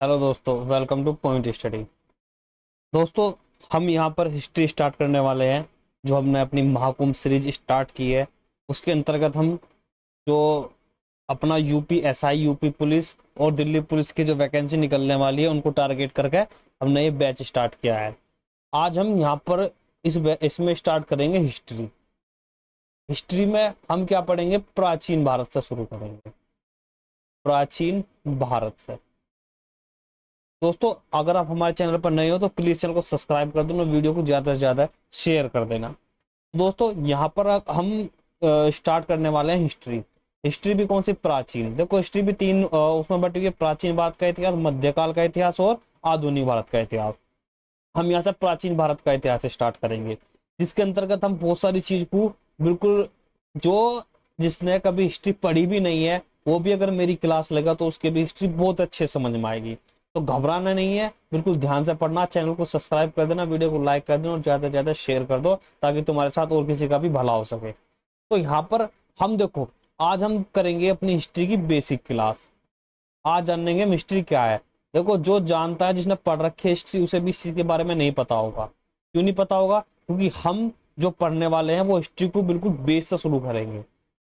Hello दोस्तों, welcome two point study. दोस्तों, हम यहाँ पर हिस्ट्री स्टार्ट करने वाले हैं। जो हमने अपनी महाकुंभ सीरीज स्टार्ट की है, उसके अंतर्गत हम जो अपना यूपी एसआई, यूपी पुलिस और दिल्ली पुलिस की जो वैकेंसी निकलने वाली है, उनको टारगेट करके हमने ये बैच स्टार्ट किया है। आज हम यहाँ पर इसमें स्टार्ट करेंगे हिस्ट्री। हिस्ट्री में हम क्या पढ़ेंगे? प्राचीन भारत से शुरू करेंगे। प्राचीन भारत से। दोस्तों, अगर आप हमारे चैनल पर नए हो तो प्लीज चैनल को सब्सक्राइब कर देना, वीडियो को ज्यादा से ज्यादा शेयर कर देना। दोस्तों, यहाँ पर हम स्टार्ट करने वाले हैं हिस्ट्री। हिस्ट्री भी कौन सी? प्राचीन। देखो, हिस्ट्री भी तीन उसमें बटी हुई है: प्राचीन भारत का इतिहास, मध्यकाल का इतिहास और आधुनिक भारत का इतिहास। हम यहाँ से प्राचीन भारत का इतिहास से स्टार्ट करेंगे, जिसके अंतर्गत हम बहुत सारी चीज को बिल्कुल, जो जिसने कभी हिस्ट्री पढ़ी भी नहीं है वो भी अगर मेरी क्लास लेगा तो उसके भी हिस्ट्री बहुत अच्छे समझ में आएगी। तो घबराना नहीं है, बिल्कुल ध्यान से पढ़ना। चैनल को सब्सक्राइब कर देना, वीडियो को लाइक कर देना और ज्यादा से ज्यादा शेयर कर दो, ताकि तुम्हारे साथ और किसी का भी भला हो सके। तो यहाँ पर हम देखो, आज हम करेंगे अपनी हिस्ट्री की बेसिक क्लास। आज जानेंगे हम हिस्ट्री क्या है। देखो, जो जानता है, जिसने पढ़ रखी है हिस्ट्री, उसे भी इस चीज के बारे में नहीं पता होगा। क्यों नहीं पता होगा? क्योंकि हम जो पढ़ने वाले हैं वो हिस्ट्री को बिल्कुल बेस से शुरू करेंगे।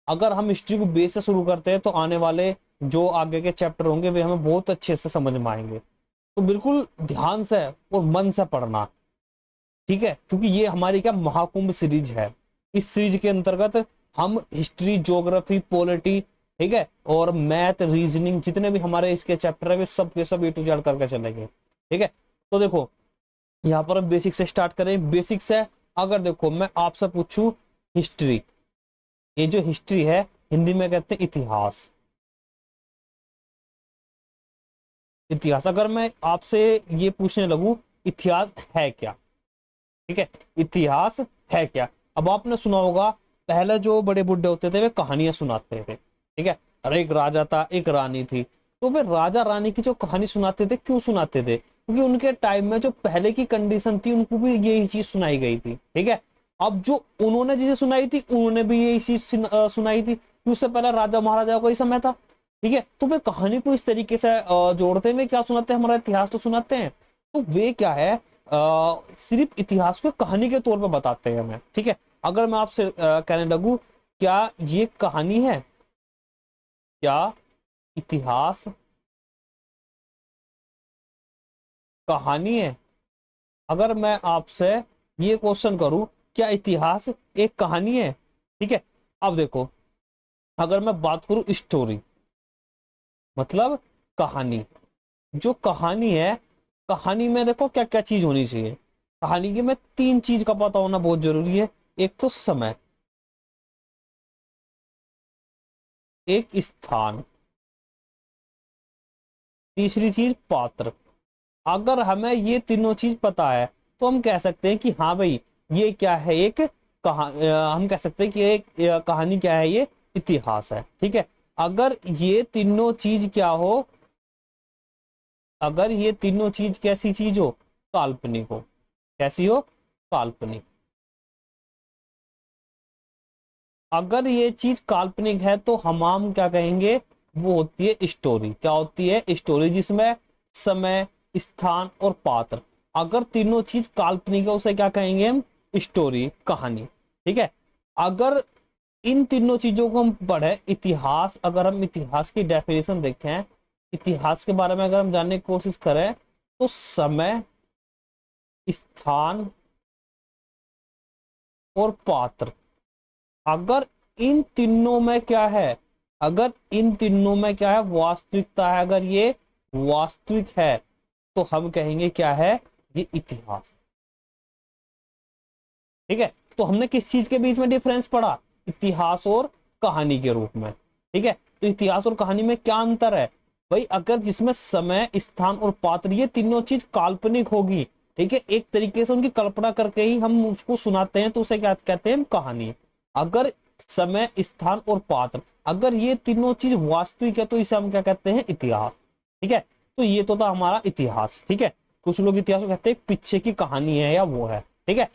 अगर हम हिस्ट्री को बेस से शुरू करते हैं तो आने वाले जो आगे के चैप्टर होंगे वे हमें बहुत अच्छे से समझ में आएंगे। तो बिल्कुल ध्यान से और मन से पढ़ना, ठीक है? क्योंकि ये हमारी क्या महाकुंभ सीरीज है। इस सीरीज के अंतर्गत हम हिस्ट्री, ज्योग्राफी, पॉलिटी, ठीक है, और मैथ, रीजनिंग, जितने भी हमारे इसके चैप्टर है वे सब के सब A to Z करके चलेंगे। ठीक है, तो देखो, यहाँ पर हम बेसिक से स्टार्ट करें। बेसिक से अगर देखो मैं आपसे पूछूं हिस्ट्री, ये जो हिस्ट्री है हिंदी में कहते हैं इतिहास। इतिहास, अगर मैं आपसे ये पूछने लगूं इतिहास है क्या, ठीक है, इतिहास है क्या? अब आपने सुना होगा, पहले जो बड़े बुड्ढे होते थे वे कहानियां सुनाते थे, ठीक है। अरे, एक राजा था, एक रानी थी, तो वे राजा रानी की जो कहानी सुनाते थे, क्यों सुनाते थे? क्योंकि उनके टाइम में जो पहले की कंडीशन थी उनको भी यही चीज सुनाई गई थी, ठीक है। अब जो उन्होंने चीजें सुनाई थी, उन्होंने भी यही चीज सुनाई थी। उससे पहले राजा महाराजा का ही समय था, ठीक है। तो वे कहानी को इस तरीके से जोड़ते हैं। वे क्या सुनाते हैं? हमारा इतिहास तो सुनाते हैं। तो वे क्या है, सिर्फ इतिहास को कहानी के तौर पर बताते हैं हमें, ठीक है। अगर मैं आपसे कहने लगूं, क्या ये कहानी है? क्या इतिहास कहानी है? अगर मैं आपसे ये क्वेश्चन करूं, क्या इतिहास एक कहानी है? ठीक है। अब देखो, अगर मैं बात करूं स्टोरी, मतलब कहानी, जो कहानी है, कहानी में देखो क्या क्या चीज होनी चाहिए। कहानी की में तीन चीज का पता होना बहुत जरूरी है। एक तो समय, एक स्थान, तीसरी चीज पात्र। अगर हमें ये तीनों चीज पता है तो हम कह सकते हैं कि हाँ भाई, ये क्या है, एक हम कह सकते हैं कि एक कहानी क्या है, ये इतिहास है, ठीक है। अगर ये तीनों चीज क्या हो, अगर ये तीनों चीज कैसी चीज हो? काल्पनिक हो। कैसी हो? काल्पनिक। अगर ये चीज काल्पनिक है तो हम क्या कहेंगे? वो होती है स्टोरी। क्या होती है? स्टोरी, जिसमें समय, स्थान और पात्र, अगर तीनों चीज काल्पनिक है उसे क्या कहेंगे हम? स्टोरी, कहानी, ठीक है। अगर इन तीनों चीजों को हम पढ़े, इतिहास, अगर हम इतिहास की डेफिनेशन देखें, इतिहास के बारे में अगर हम जानने की कोशिश करें, तो समय, स्थान और पात्र, अगर इन तीनों में क्या है, अगर इन तीनों में क्या है, वास्तविकता है, अगर ये वास्तविक है तो हम कहेंगे क्या है? ये इतिहास, ठीक है। तो हमने किस चीज के बीच में डिफरेंस पढ़ा? इतिहास और कहानी के रूप में, ठीक है। तो इतिहास और कहानी में क्या अंतर है भाई? अगर जिसमें समय, स्थान और पात्र, ये तीनों चीज काल्पनिक होगी, ठीक है, एक तरीके से उनकी कल्पना करके ही हम उसको सुनाते हैं, तो उसे क्या कहते हैं? कहानी। अगर समय, स्थान और पात्र, अगर ये तीनों चीज वास्तविक है तो इसे हम क्या कहते हैं? इतिहास, ठीक है। तो ये तो था हमारा इतिहास, ठीक है। कुछ लोग इतिहास को कहते हैं पीछे की कहानी है या वो है, ठीक है।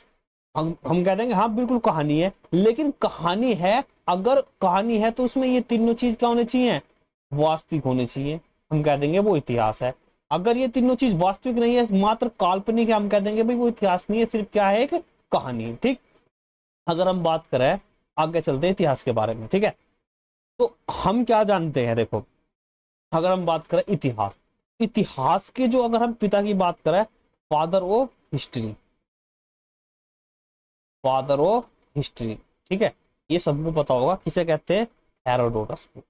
हम कह देंगे हाँ बिल्कुल कहानी है, लेकिन कहानी है, अगर कहानी है तो उसमें ये तीनों चीज क्या होनी चाहिए? वास्तविक होनी चाहिए। हम कह देंगे वो इतिहास है। अगर ये तीनों चीज वास्तविक नहीं है, मात्र काल्पनिक है, हम कह देंगे भाई वो इतिहास नहीं है, सिर्फ क्या है, एक कहानी है। ठीक, अगर हम बात करें आगे चलते हैं इतिहास के बारे में, ठीक है, तो हम क्या जानते हैं, देखो अगर हम बात करें इतिहास, इतिहास के जो अगर हम पिता की बात करें, father of history, father of history, ठीक है, ये सबको पता होगा, किसे कहते हैं, हेरोडोटस को,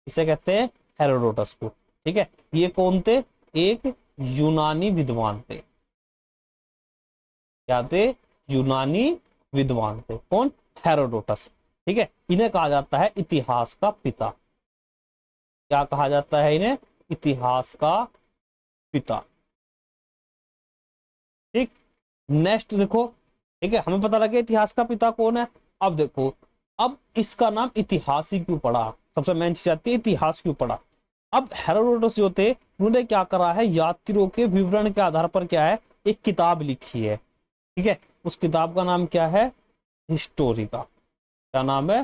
किसे कहते हैं, हेरोडोटस को, ठीक है। ये कौन थे, एक यूनानी विद्वान थे, क्या थे, यूनानी विद्वान थे, कौन, हेरोडोटस, ठीक है। इन्हें कहा जाता है इतिहास का पिता, क्या कहा जाता है इन्हें, इतिहास का पिता। ठीक, नेक्स्ट देखो, ठीक है, हमें पता लगे इतिहास का पिता कौन है। अब देखो, अब इसका नाम इतिहास ही क्यों पड़ा, सबसे मेन चीज आती है इतिहास क्यों पड़ा। अब हेरोडोटस जो थे उन्होंने क्या करा है, यात्रियों के विवरण के आधार पर क्या है, एक किताब लिखी है, ठीक है। उस किताब का नाम क्या है, हिस्टोरिका, क्या नाम है,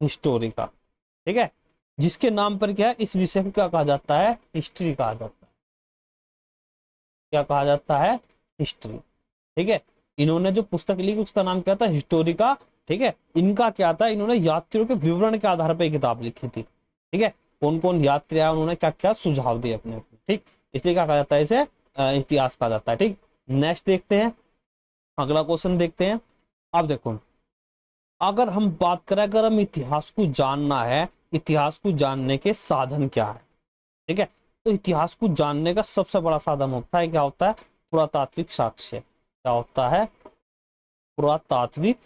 हिस्टोरिका, ठीक है। जिसके नाम पर क्या है, इस विषय को क्या कहा जाता है, हिस्ट्री कहा जाता है, क्या कहा जाता है, हिस्ट्री, ठीक है। इन्होंने जो पुस्तक लिखी उसका नाम क्या था, हिस्टोरिका, ठीक है। इनका क्या था, इन्होंने यात्रियों के विवरण के आधार पर किताब लिखी थी, ठीक है। कौन कौन यात्री आया, उन्होंने क्या क्या सुझाव दिए अपने, ठीक, इसलिए क्या कहा जाता है, इसे इतिहास कहा जाता है। ठीक, नेक्स्ट देखते हैं, अगला क्वेश्चन देखते हैं। अब देखो, अगर हम बात करें, अगर हम इतिहास को जानना है, इतिहास को जानने के साधन क्या है, ठीक है, तो इतिहास को जानने का सबसे बड़ा साधन होता है, क्या होता है, पुरातात्विक साक्ष्य, क्या होता है, पुरातात्विक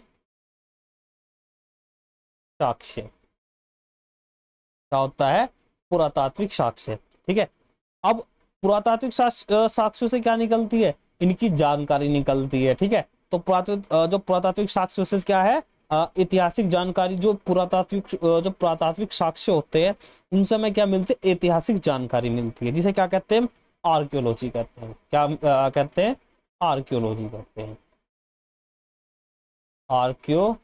साक्ष्य, क्या होता है, पुरातात्विक साक्ष्य, ठीक है। अब पुरातात्विक साक्ष्यों से क्या निकलती है, इनकी जानकारी निकलती है, ठीक है। तो जो पुरातात्विक साक्ष्यों से क्या है, ऐतिहासिक जानकारी, जो पुरातात्विक साक्ष्य होते हैं उनसे हमें क्या मिलती है, ऐतिहासिक जानकारी मिलती है, जिसे क्या कहते हैं, आर्कियोलॉजी कहते हैं, क्या कहते हैं, आर्कियोलॉजी कहते हैं, आर्कियोलॉजी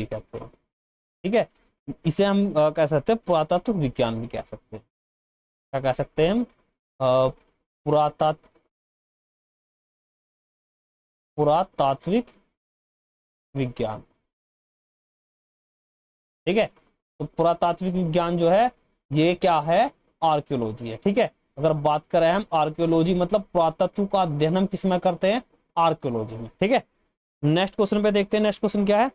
कहते हैं, ठीक है। इसे हम कह सकते हैं पुरातत्व विज्ञान भी कह सकते हैं, क्या कह सकते हैं हम, पुरातत्व, पुरातात्विक विज्ञान, ठीक है। तो पुरातात्विक विज्ञान जो है ये क्या है, आर्कियोलॉजी है, ठीक है। अगर बात करें हम आर्कियोलॉजी मतलब पुरातत्व का अध्ययन हम किस में करते हैं, आर्कियोलॉजी में, ठीक है। नेक्स्ट क्वेश्चन पे देखते हैं, नेक्स्ट क्वेश्चन क्या है,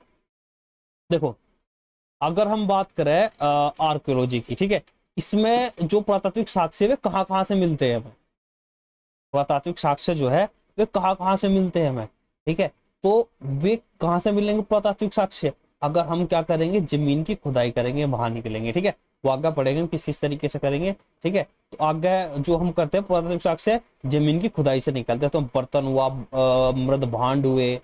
देखो अगर हम बात करें आर्कियोलॉजी की, ठीक है, इसमें जो पुरातात्विक साक्ष्य वे कहाँ कहाँ से मिलते हैं हमें, पुरातात्विक साक्ष्य जो है वे कहाँ कहाँ से मिलते हैं हमें, ठीक है। तो वे कहाँ से मिलेंगे पुरातात्विक साक्ष्य, अगर हम क्या करेंगे, जमीन की खुदाई करेंगे, वहां निकलेंगे, ठीक है। वो आगे पढ़ेंगे किस किस तरीके से करेंगे, ठीक है। तो आगे जो हम करते हैं पुरातात्विक साक्ष्य जमीन की खुदाई से निकलते हैं, तो बर्तन हुआ, मृद भांड हुए,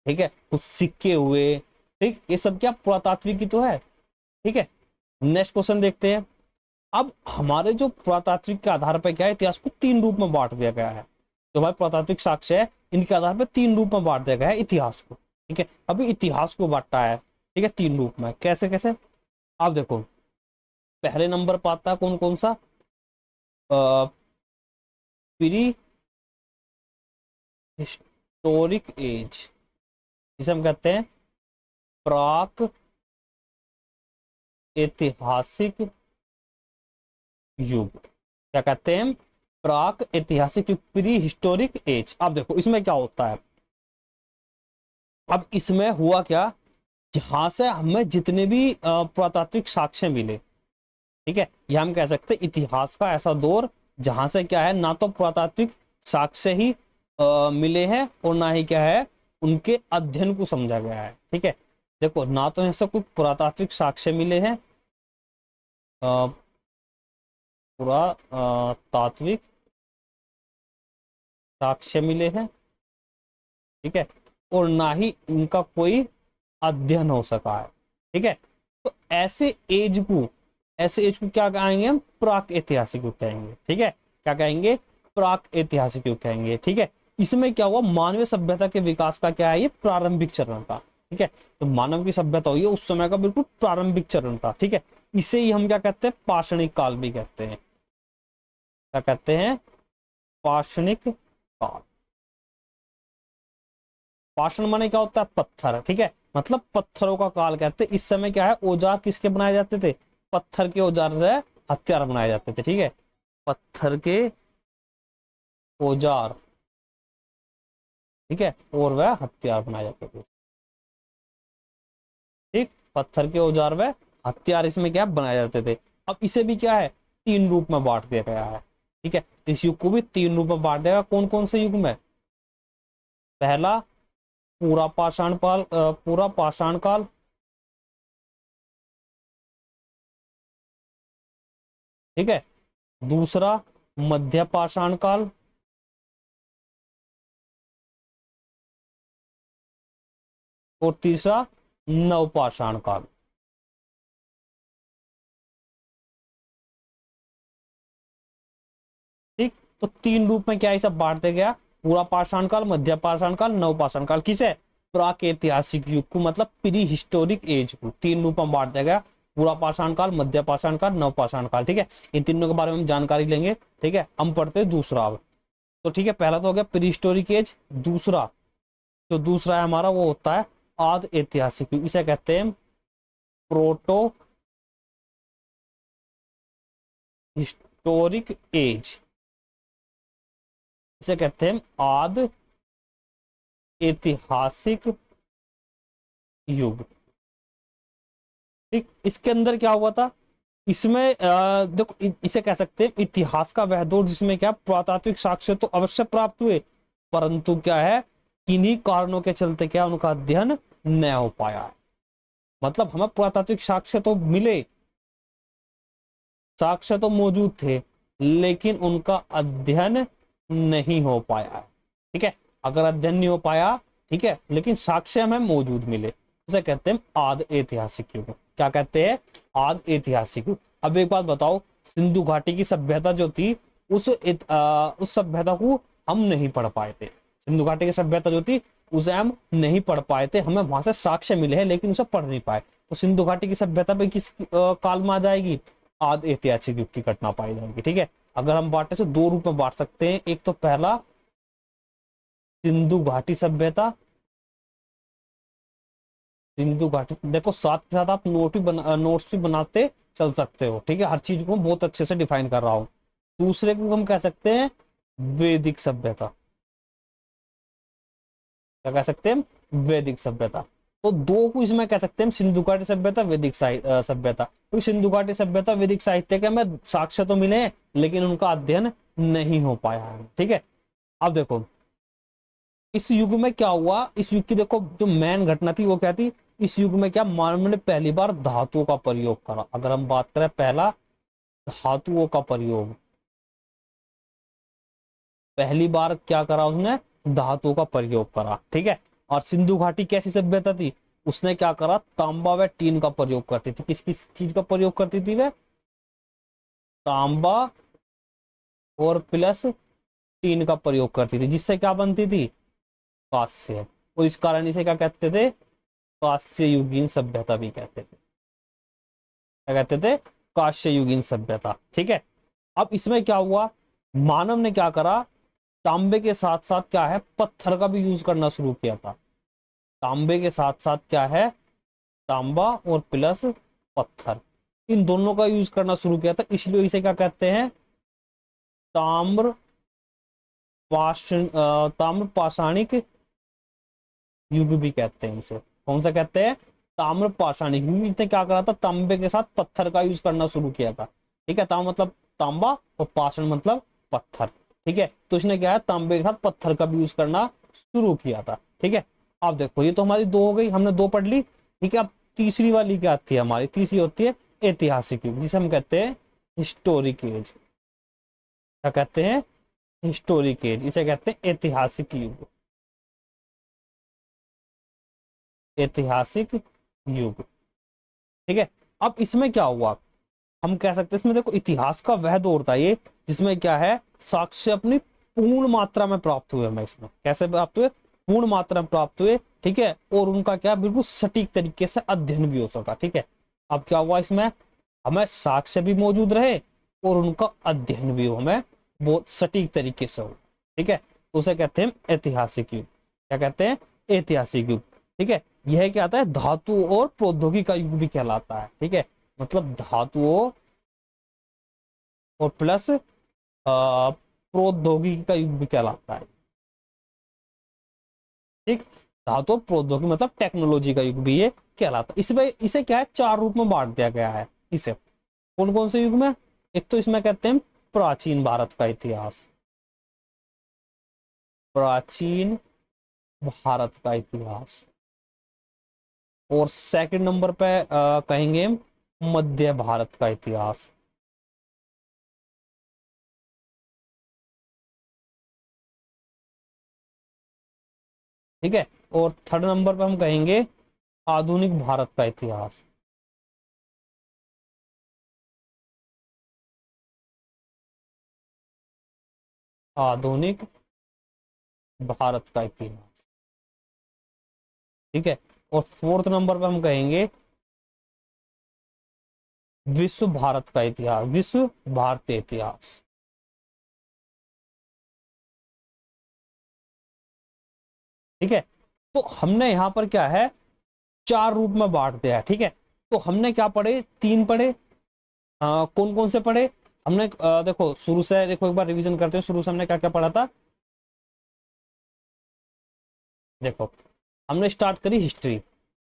ठीक है, कुछ सिक्के हुए, ठीक, ये सब क्या पुरातात्विक ही तो है, ठीक है। नेक्स्ट क्वेश्चन देखते हैं। अब हमारे जो पुरातात्विक के आधार पर क्या है, इतिहास को तीन रूप में बांट दिया गया है, जो हमारे पुरातात्विक साक्ष्य है इनके आधार पर तीन रूप में बांट दिया गया है इतिहास को, ठीक है। अभी इतिहास को बांटा है, ठीक है, तीन रूप में, कैसे कैसे, आप देखो पहले नंबर पर आता है कौन कौन सा, प्री हिस्टोरिक एज, जिसे हम कहते हैं प्राक ऐतिहासिक युग, क्या कहते हैं, प्राक ऐतिहासिक युग, प्री हिस्टोरिक एज। अब देखो इसमें क्या होता है, अब इसमें हुआ क्या, जहां से हमें जितने भी पुरातात्विक साक्ष्य मिले, ठीक है, यह हम कह सकते हैं इतिहास का ऐसा दौर जहां से क्या है, ना तो पुरातात्विक साक्ष्य ही मिले हैं और ना ही क्या है, उनके अध्ययन को समझा गया है, ठीक है। देखो ना तो ऐसा कोई पुरातात्विक साक्ष्य मिले हैं, पुरातात्विक साक्ष्य मिले हैं, ठीक है, और ना ही उनका कोई अध्ययन हो सका है, ठीक है। तो ऐसे एज को क्या कहेंगे हम, प्राक ऐतिहासिक युग कहेंगे, ठीक है, क्या कहेंगे, प्राक ऐतिहासिक युग कहेंगे, ठीक है। इसमें क्या हुआ, मानवीय सभ्यता के विकास का क्या है, ये प्रारंभिक चरण था, ठीक है। तो मानव की सभ्यता हुई है उस समय का बिल्कुल प्रारंभिक चरण था, ठीक है। इसे ही हम क्या कहते हैं, पाषाणिक काल भी कहते हैं, क्या कहते हैं, पाषाणिक काल। पाषाण माने क्या होता है, पत्थर, ठीक है, मतलब पत्थरों का काल कहते हैं। इस समय क्या है, औजार किसके बनाए जाते थे, पत्थर के औजार से हथियार बनाए जाते थे, ठीक है, पत्थर के औजार, ठीक है, और वह हथियार बनाए जाते थे, ठीक, पत्थर के औजार व हथियार इसमें क्या बनाए जाते थे। अब इसे भी क्या है, तीन रूप में बांट दिया गया है, ठीक है, इस युग को भी तीन रूप में बांट दिया गया। कौन कौन से युग में, पहला पूरा पाषाण काल, पूरा पाषाण काल, ठीक है, दूसरा मध्य पाषाण काल, और तीसरा नवपाषाण काल, ठीक। तो तीन रूप में क्या है, सब बांट दिया गया, पूरा पाषाण काल, मध्य पाषाण काल, नवपाषाण काल। किसे, प्राक ऐतिहासिक युग को, मतलब प्री हिस्टोरिक एज को तीन रूप में बांट दिया गया, पूरा पाषाण काल, मध्य पाषाण काल, नवपाषाण काल, ठीक है। इन तीनों के बारे में हम जानकारी लेंगे, ठीक है। हम पढ़ते हैं दूसरा अब। तो ठीक है, पहला तो हो गया प्री हिस्टोरिक एज। दूसरा, जो दूसरा है हमारा, वो होता है आद ऐतिहासिक युग, इसे कहते हैं प्रोटो हिस्टोरिक एज, इसे कहते हैं आद ऐतिहासिक युग, ठीक। इसके अंदर क्या हुआ था, इसमें देखो, इसे कह सकते हैं इतिहास का वह दौर जिसमें क्या पुरातात्विक साक्ष्य तो अवश्य प्राप्त हुए, परंतु क्या है, किन्हीं कारणों के चलते क्या उनका अध्ययन न हो पाया है। मतलब हमें पुरातात्विक साक्ष्य तो मिले, साक्ष्य तो मौजूद थे, लेकिन उनका अध्ययन नहीं हो पाया है, ठीक है। अगर अध्ययन नहीं हो पाया, ठीक है, लेकिन साक्ष्य हमें मौजूद मिले, उसे कहते हैं आद ऐतिहासिक युग। क्या कहते हैं, आद ऐतिहासिक युग। अब एक बात बताओ, सिंधु घाटी की सभ्यता जो थी, उस सभ्यता को हम नहीं पढ़ पाए थे। सिंधु घाटी की सभ्यता जो थी, उसे हम नहीं पढ़ पाए थे, हमें वहां से साक्ष्य मिले हैं, लेकिन उसे पढ़ नहीं पाए। तो सिंधु घाटी की सभ्यता पे किस काल में आ जाएगी, आद ऐतिहासिक युग की घटना पाई जाएगी, ठीक है। अगर हम बांटे तो दो रूप में बांट सकते हैं, एक तो पहला सिंधु घाटी सभ्यता, सिंधु घाटी, देखो साथ के साथ आप नोट्स भी बनाते चल सकते हो, ठीक है, हर चीज को बहुत अच्छे से डिफाइन कर रहा हूं। दूसरे को हम कह सकते हैं वैदिक सभ्यता, क्या कह सकते हैं, वैदिक सभ्यता। तो दो को इसमें कह सकते हैं, सिंधु घाटी सभ्यता, वैदिक सभ्यता। क्योंकि सिंधु घाटी सभ्यता, वैदिक साहित्य के हमें साक्ष्य तो मिले हैं, लेकिन उनका अध्ययन नहीं हो पाया है, ठीक है। अब देखो, इस युग में क्या हुआ, इस युग की देखो जो मेन घटना थी वो क्या थी, इस युग में क्या मानव ने पहली बार धातुओं का प्रयोग करा। अगर हम बात करें पहला, धातुओं का प्रयोग, पहली बार क्या करा उसने, धातुओं का प्रयोग करा, ठीक है। और सिंधु घाटी कैसी सभ्यता थी, उसने क्या करा, तांबा व टीन का प्रयोग करती थी। किस किस चीज का प्रयोग करती थी वह, तांबा और प्लस टीन का प्रयोग करती थी, जिससे क्या बनती थी, कांस्य। और इस कारण इसे क्या कहते थे, कांस्य युगीन सभ्यता भी कहते थे। क्या कहते थे, कांस्य युगीन सभ्यता, ठीक है। अब इसमें क्या हुआ, मानव ने क्या करा, तांबे के साथ साथ क्या है, पत्थर का भी यूज करना शुरू किया था। तांबे के साथ साथ क्या है, तांबा और प्लस पत्थर, इन दोनों का यूज करना शुरू किया था। इसलिए इसे क्या कहते हैं, ताम्र ताम्र पाषाणिक युग भी कहते हैं इसे। कौन सा कहते हैं, ताम्र पाषाणिक युग। इसने क्या करा था, तांबे के साथ पत्थर का यूज करना शुरू किया था, ठीक है। ताम्र मतलब तांबा, और पाषाण मतलब पत्थर, ठीक है। तो इसने क्या है, तांबे के साथ पत्थर का भी यूज करना शुरू किया था, ठीक है। अब देखो, ये तो हमारी दो हो गई, हमने दो पढ़ ली, ठीक है। अब तीसरी वाली क्या थी हमारी, तीसरी होती है ऐतिहासिक युग, जिसे हम कहते हैं हिस्टोरिक एज। क्या कहते हैं, हिस्टोरिक एज, इसे कहते हैं ऐतिहासिक युग, ऐतिहासिक युग, ठीक है। अब इसमें क्या हुआ, हम कह सकते हैं इसमें देखो, इतिहास का वह दौर था ये, जिसमें क्या है, साक्ष्य अपनी पूर्ण मात्रा में प्राप्त हुए हमें। इसमें कैसे प्राप्त हुए, पूर्ण मात्रा में प्राप्त हुए, ठीक है। और उनका क्या, बिल्कुल सटीक तरीके से अध्ययन भी हो सका, ठीक है। अब क्या हुआ, इसमें हमें साक्ष्य भी मौजूद रहे और उनका अध्ययन भी हमें बहुत सटीक तरीके से हो। ठीक है, तो उसे कहते हैं ऐतिहासिक युग। क्या कहते हैं? ऐतिहासिक युग। ठीक है, यह क्या आता है? धातु और प्रौद्योगिकी का युग भी कहलाता है। ठीक है, मतलब धातुओं और प्लस प्रौद्योगिकी का युग भी कहलाता है। ठीक, धातु और प्रौद्योगिकी मतलब टेक्नोलॉजी का युग भी ये कहलाता है। इसमें इसे क्या है, 4 रूप में बांट दिया गया है इसे। कौन कौन से युग में? एक तो इसमें कहते हैं प्राचीन भारत का इतिहास, प्राचीन भारत का इतिहास। और सेकंड नंबर पे कहेंगे मध्य भारत का इतिहास। ठीक है, और थर्ड नंबर पे हम कहेंगे आधुनिक भारत का इतिहास। आधुनिक भारत का इतिहास। ठीक है, और फोर्थ नंबर पे हम कहेंगे विश्व भारत का इतिहास, विश्व भारतीय इतिहास। ठीक है, तो हमने यहां पर क्या है, 4 रूप में बांट दिया है। ठीक है, तो हमने क्या पढ़े? 3 पढ़े। कौन कौन से पढ़े हमने? देखो शुरू से, देखो एक बार रिवीजन करते हैं, शुरू से हमने क्या क्या पढ़ा था। देखो, हमने स्टार्ट करी हिस्ट्री।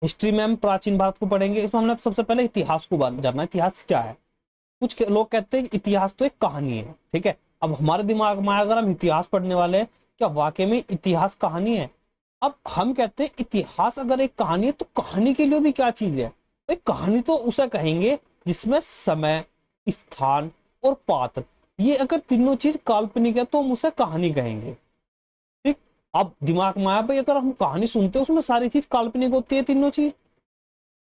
हिस्ट्री में हम प्राचीन भारत को पढ़ेंगे। इसमें हमने सबसे पहले इतिहास को जानना है, इतिहास क्या है। कुछ लोग कहते हैं कि इतिहास तो एक कहानी है। ठीक है, अब हमारे दिमाग में अगर हम इतिहास पढ़ने वाले हैं, क्या वाकई में इतिहास कहानी है? अब हम कहते हैं इतिहास अगर एक कहानी है, तो कहानी के लिए भी क्या चीज है? एक कहानी तो उसे कहेंगे जिसमें समय, स्थान और पात्र, ये अगर तीनों चीज काल्पनिक है तो हम उसे कहानी कहेंगे। ठीक, अब दिमाग में आया भाई, अगर हम कहानी सुनते हैं उसमें सारी चीज काल्पनिक होती है, तीनों चीज।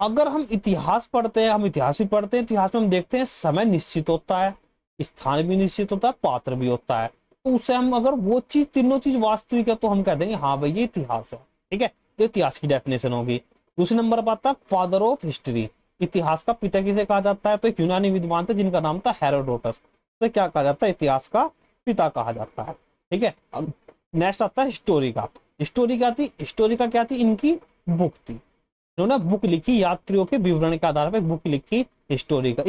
अगर हम इतिहास पढ़ते हैं, हम इतिहास ही पढ़ते हैं, इतिहास में हम देखते हैं समय निश्चित होता है, स्थान भी निश्चित होता है, पात्र भी होता है। तो उससे हम अगर वो चीज, तीनों चीज वास्तविक है, तो हम कह देंगे हाँ भाई ये इतिहास है। ठीक है, तो इतिहास की डेफिनेशन होगी। दूसरे नंबर पर आता है फादर ऑफ हिस्ट्री। इतिहास का पिता किसे कहा जाता है? तो एक यूनानी विद्वान थे जिनका नाम था हेरोडोटस। तो क्या कहा जाता है? इतिहास का पिता कहा जाता है। ठीक है, अब नेक्स्ट आता है हिस्टोरी का। हिस्टोरी क्या थी? हिस्टोरी का क्या थी? इनकी बुक थी, इन्होंने बुक लिखी, यात्रियों के विवरण के आधार पर बुक लिखी हिस्टोरी का।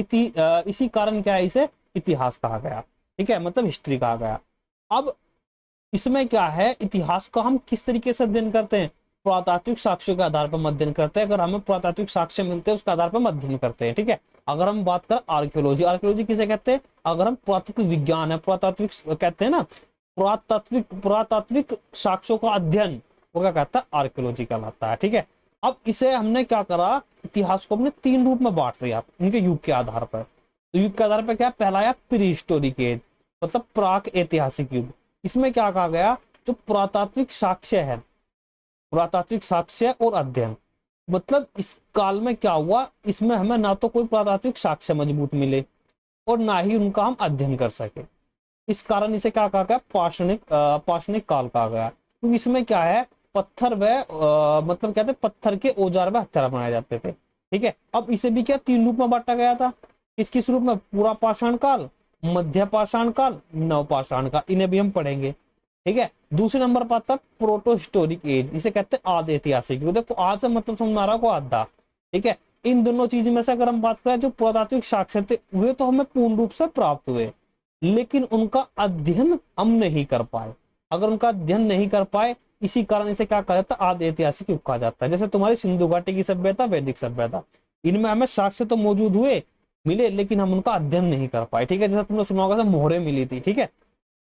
इसी कारण क्या है, इसे इतिहास कहा गया। ठीक है, मतलब हिस्ट्री कहा गया। अब इसमें क्या है, इतिहास का हम किस तरीके से अध्ययन करते हैं? पुरातात्विक साक्ष्यों के आधार पर अध्ययन करते हैं। अगर हमें पुरातात्विक साक्ष्य मिलते हैं उसके आधार पर अध्ययन करते हैं। ठीक है, अगर हम बात करें आर्कियोलॉजी, आर्कियोलॉजी किसे कहते हैं? अगर हम पुरातात्विक विज्ञान है, पुरातात्विक कहते हैं ना, पुरातात्विक साक्ष्यों का अध्ययन, वो क्या कहता है? आर्कियोलॉजी कहलाता है। ठीक है, अब इसे हमने क्या करा, इतिहास को हमने 3 रूप में बांट दिया इनके युग के आधार पर। तो युग के आधार पर क्या? पहला आया प्री हिस्टोरिक एज, मतलब प्राक ऐतिहासिक युग। इसमें क्या कहा गया, जो पुरातात्विक साक्ष्य है, पुरातात्विक साक्ष्य और अध्ययन, मतलब इस काल में क्या हुआ, इसमें हमें ना तो कोई पुरातात्विक साक्ष्य मजबूत मिले और ना ही उनका हम अध्ययन कर सके। इस कारण इसे क्या कहा गया? पाषाणिक काल कहा गया। क्योंकि इसमें क्या है, पत्थर व मतलब कहते हैं पत्थर के औजार व हथियार बनाए जाते थे। ठीक है, अब इसे भी क्या 3 रूप में बांटा गया था। किस किस रूप में? पूरा पाषाण काल, मध्य पाषाण काल, नव पाषाण काल, इन्हें भी हम पढ़ेंगे। ठीक है, दूसरे नंबर पर आता है प्रोटो हिस्टोरिक एज, इसे कहते हैं आदि ऐतिहासिक युग। देखो आज से मतलब समझ आ रहा को आधा। ठीक है, इन दोनों चीज में से अगर हम बात करें, जो पुरातात्विक साक्ष्य थे वे तो हमें पूर्ण रूप से प्राप्त हुए, लेकिन उनका अध्ययन हम नहीं कर पाए। अगर उनका अध्ययन नहीं कर पाए, इसी कारण इसे क्या कहा जाता है? आदि ऐतिहासिक युग कहा जाता है। जैसे तुम्हारी सिंधु घाटी की सभ्यता, वैदिक सभ्यता, इनमें हमें साक्ष्य तो मौजूद हुए, मिले, लेकिन हम उनका अध्ययन नहीं कर पाए। ठीक है, जैसा तुमने सुना होगा मोहरे मिली थी। ठीक है,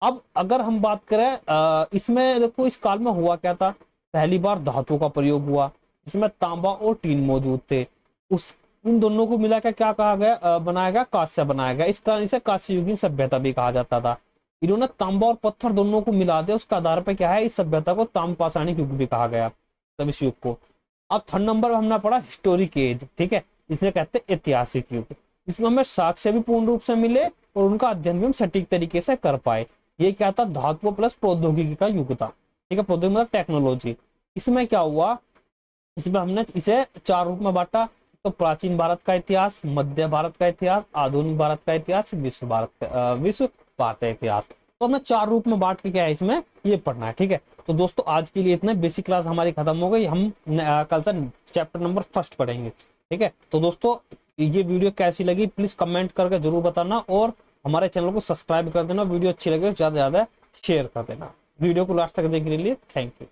अब अगर हम बात करें इसमें देखो इस काल में हुआ क्या था, पहली बार धातु का प्रयोग हुआ, जिसमें तांबा और टीन मौजूद थे। उस इन दोनों को मिला के क्या कहा गया, बनाया गया कांस्य बनाया गया। इस कारण इसे कांस्य युगीन सभ्यता भी कहा जाता था। इन्होंने तांबा और पत्थर दोनों को मिला दिया, उसके आधार पर क्या है, इस सभ्यता को ताम्रपाषाणिक युग भी कहा गया, तब इस युग को। अब थर्ड नंबर हमने पढ़ा हिस्टोरिक एज। ठीक है, इसे कहते हैं ऐतिहासिक युग। इसमें हमें साक्ष्य भी पूर्ण रूप से मिले और उनका अध्ययन भी हम सटीक तरीके से कर पाए। ये क्या था? धातु प्लस प्रौद्योगिकी का युग था। ठीक है, प्रौद्योगिकी मतलब टेक्नोलॉजी। इसमें क्या हुआ, इसमें हमने इसे 4 रूप में बांटा। तो प्राचीन भारत का इतिहास, मध्य भारत का इतिहास, आधुनिक भारत का इतिहास, विश्व भारत का इतिहास। तो हमने 4 रूप में बांट के क्या है इसमें ये पढ़ना है। ठीक है, तो दोस्तों आज के लिए इतना, बेसिक क्लास हमारी खत्म हो गई। हम कल से चैप्टर नंबर 1 पढ़ेंगे। ठीक है, तो दोस्तों ये वीडियो कैसी लगी प्लीज कमेंट करके जरूर बताना, और हमारे चैनल को सब्सक्राइब कर देना। वीडियो अच्छी लगे तो ज्यादा से ज्यादा शेयर कर देना। वीडियो को लास्ट तक देखने के लिए थैंक यू।